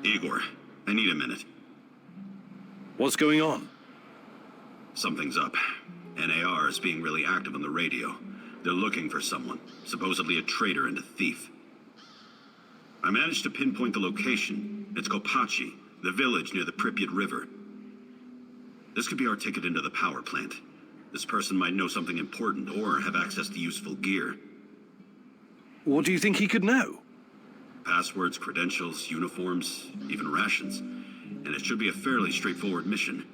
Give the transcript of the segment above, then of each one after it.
Igor, I need a minute. What's going on? Something's up. NAR is being really active on the radio. They're looking for someone, supposedly a traitor and a thief. I managed to pinpoint the location. It's Kopachi, the village near the Pripyat River. This could be our ticket into the power plant. This person might know something important or have access to useful gear. What do you think he could know? Passwords, credentials, uniforms, even rations. And it should be a fairly straightforward mission.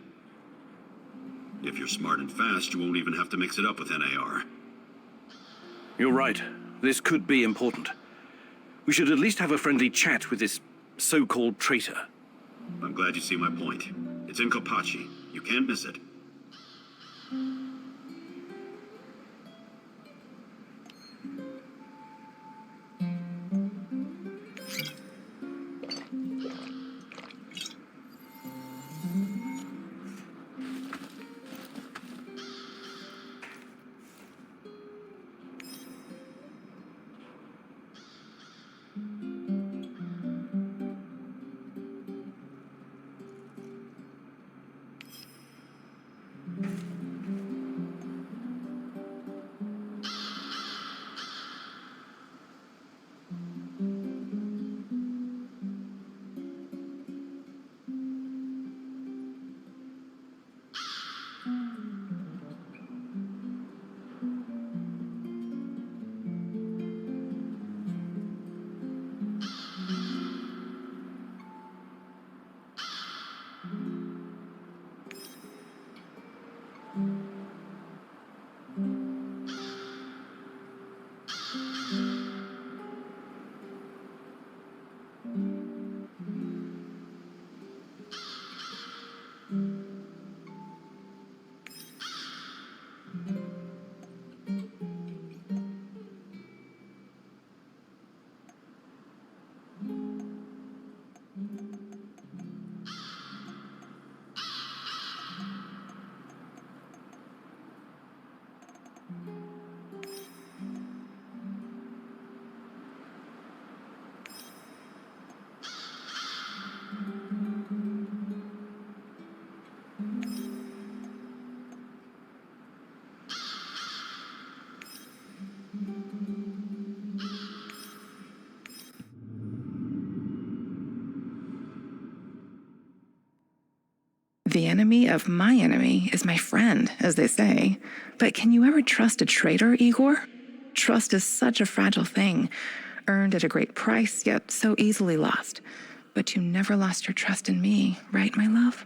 If you're smart and fast, you won't even have to mix it up with NAR. You're right. This could be important. We should at least have a friendly chat with this so-called traitor. I'm glad you see my point. It's in Kopachi. You can't miss it. The enemy of my enemy is my friend, as they say. But can you ever trust a traitor, Igor? Trust is such a fragile thing, earned at a great price, yet so easily lost. But you never lost your trust in me, right, my love?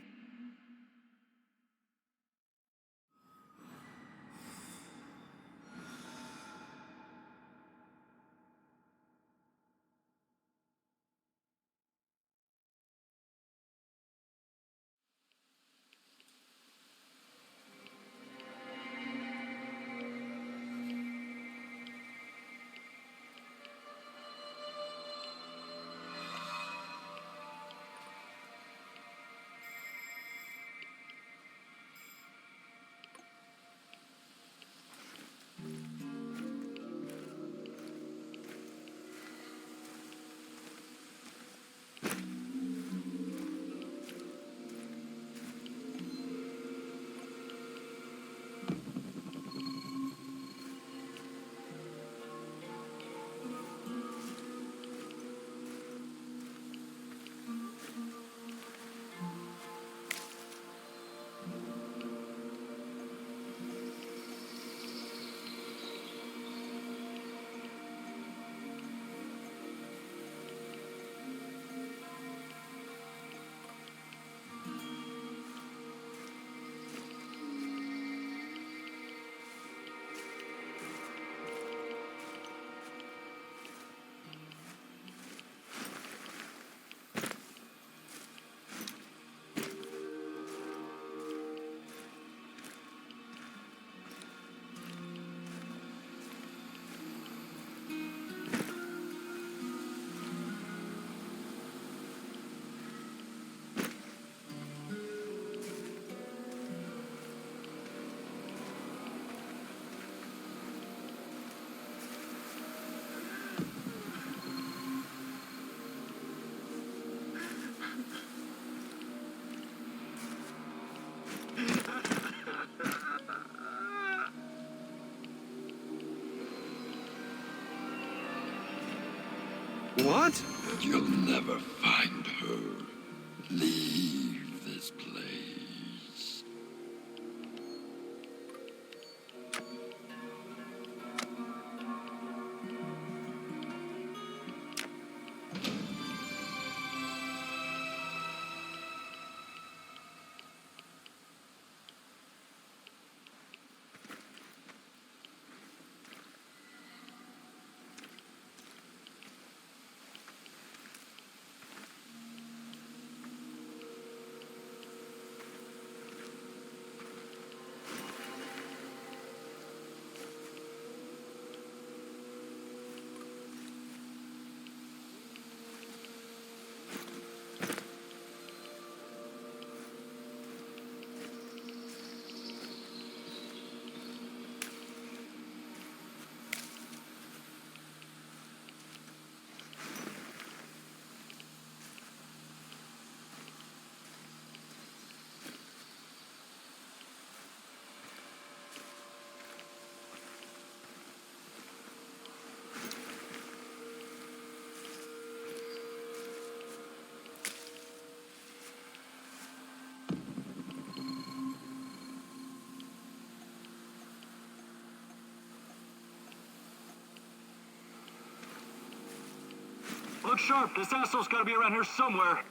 What? You'll never find her. Leave this place. Look sharp, this asshole's gotta be around here somewhere.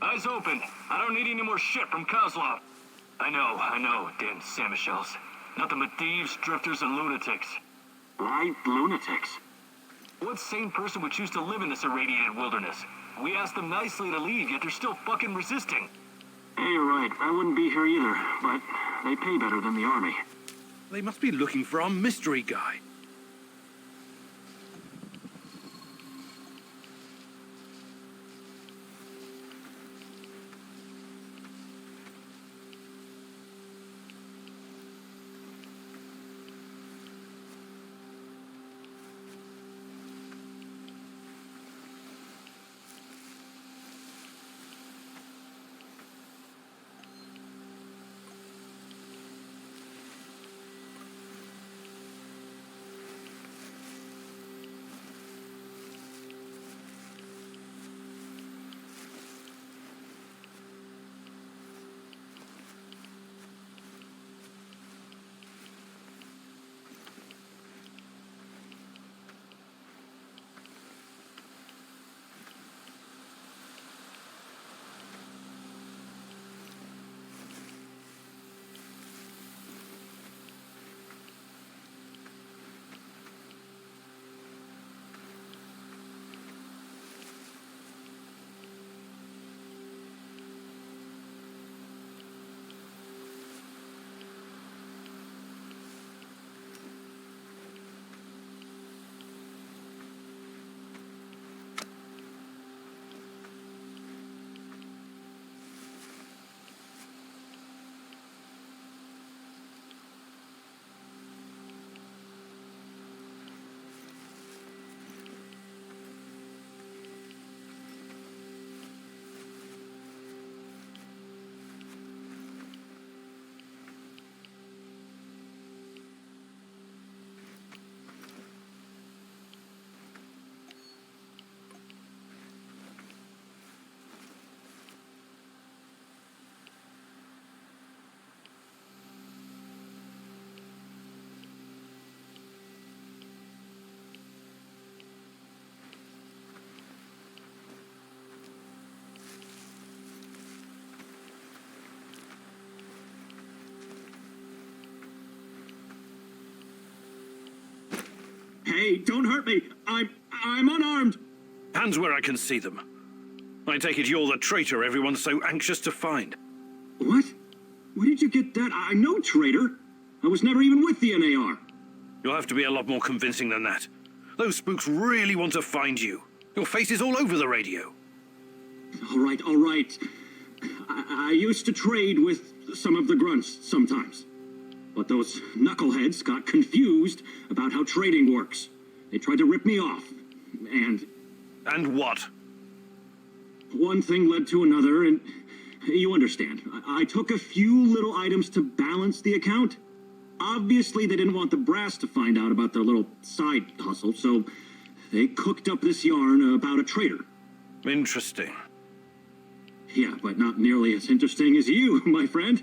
Eyes open. I don't need any more shit from Kozlov. I know, damn Samushells. Nothing but thieves, drifters, and lunatics. Right, lunatics? What sane person would choose to live in this irradiated wilderness? We asked them nicely to leave, yet they're still fucking resisting. Hey, you're right. I wouldn't be here either, but they pay better than the army. They must be looking for our mystery guy. Hey, don't hurt me. I'm unarmed. Hands where I can see them. I take it you're the traitor everyone's so anxious to find. What? Where did you get that? I'm no traitor. I was never even with the NAR. You'll have to be a lot more convincing than that. Those spooks really want to find you. Your face is all over the radio. All right. I used to trade with some of the grunts sometimes. But those knuckleheads got confused about how trading works. They tried to rip me off, and... And what? One thing led to another, and you understand. I took a few little items to balance the account. Obviously, they didn't want the brass to find out about their little side hustle, so They cooked up this yarn about a traitor. Interesting. Yeah, but not nearly as interesting as you, my friend.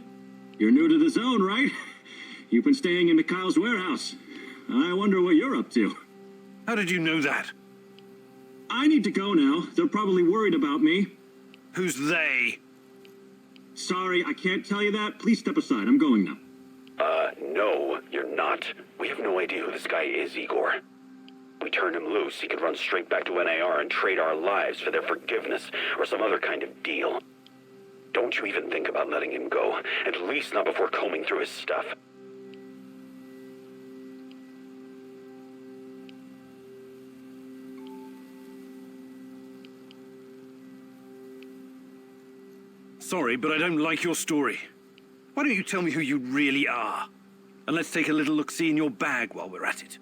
You're new to the zone, right? You've been staying in Mikhail's warehouse. I wonder what you're up to. How did you know that? I need to go now. They're probably worried about me. Who's they? Sorry, I can't tell you that. Please step aside. I'm going now. No, you're not. We have no idea who this guy is, Igor. We turn him loose, he could run straight back to NAR and trade our lives for their forgiveness or some other kind of deal. Don't you even think about letting him go, at least not before combing through his stuff. Sorry, but I don't like your story. Why don't you tell me who you really are? And let's take a little look-see in your bag while we're at it.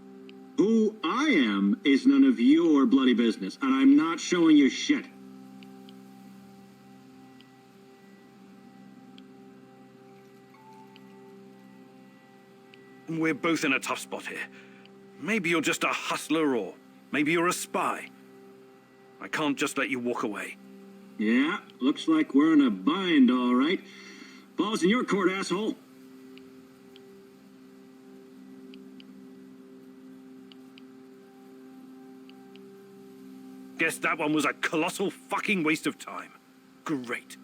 Who I am is none of your bloody business, and I'm not showing you shit. We're both in a tough spot here. Maybe you're just a hustler, or maybe you're a spy. I can't just let you walk away. Yeah, looks like we're in a bind, all right. Ball's in your court, asshole. Guess that one was a colossal fucking waste of time. Great.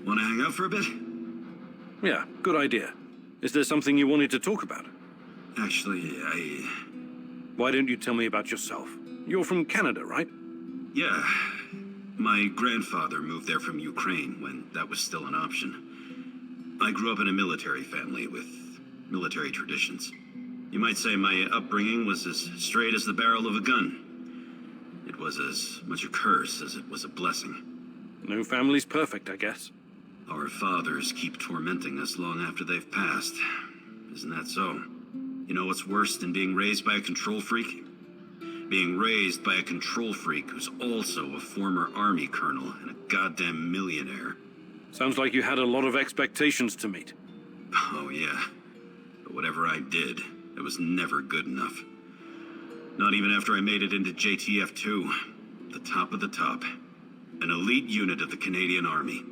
Want to hang out for a bit? Yeah, good idea. Is there something you wanted to talk about? Actually, Why don't you tell me about yourself? You're from Canada, right? Yeah. My grandfather moved there from Ukraine when that was still an option. I grew up in a military family with military traditions. You might say my upbringing was as straight as the barrel of a gun. It was as much a curse as it was a blessing. No family's perfect, I guess. Our fathers keep tormenting us long after they've passed. Isn't that so? You know what's worse than being raised by a control freak? Being raised by a control freak who's also a former army colonel and a goddamn millionaire. Sounds like you had a lot of expectations to meet. Oh, yeah. But whatever I did, it was never good enough. Not even after I made it into JTF-2. The top of the top. An elite unit of the Canadian Army.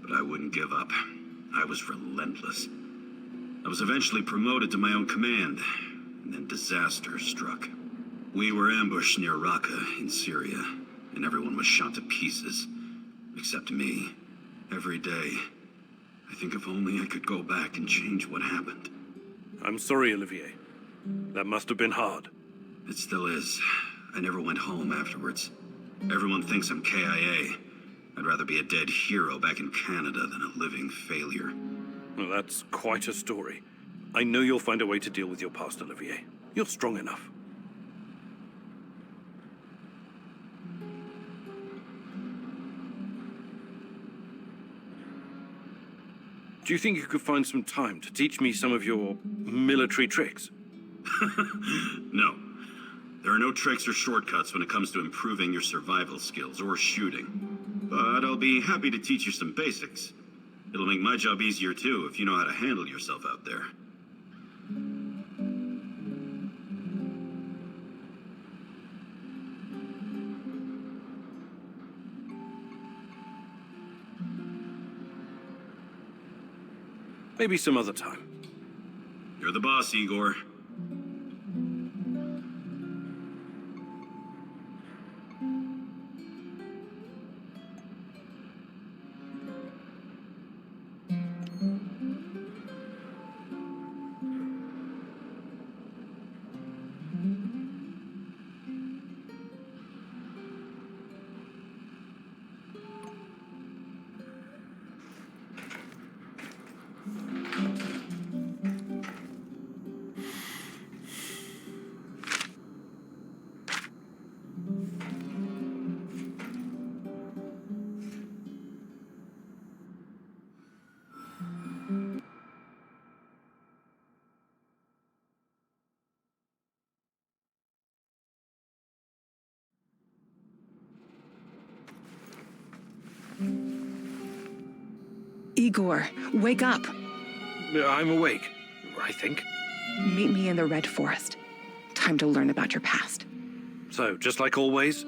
But I wouldn't give up. I was relentless. I was eventually promoted to my own command, and then disaster struck. We were ambushed near Raqqa in Syria, and everyone was shot to pieces. Except me. Every day. I think if only I could go back and change what happened. I'm sorry, Olivier. That must have been hard. It still is. I never went home afterwards. Everyone thinks I'm KIA. I'd rather be a dead hero back in Canada than a living failure. Well, that's quite a story. I know you'll find a way to deal with your past, Olivier. You're strong enough. Do you think you could find some time to teach me some of your military tricks? No. There are no tricks or shortcuts when it comes to improving your survival skills or shooting. But I'll be happy to teach you some basics. It'll make my job easier too if you know how to handle yourself out there. Maybe some other time. You're the boss, Igor. Igor, wake up. I'm awake, I think. Meet me in the Red Forest. Time to learn about your past. So, just like always?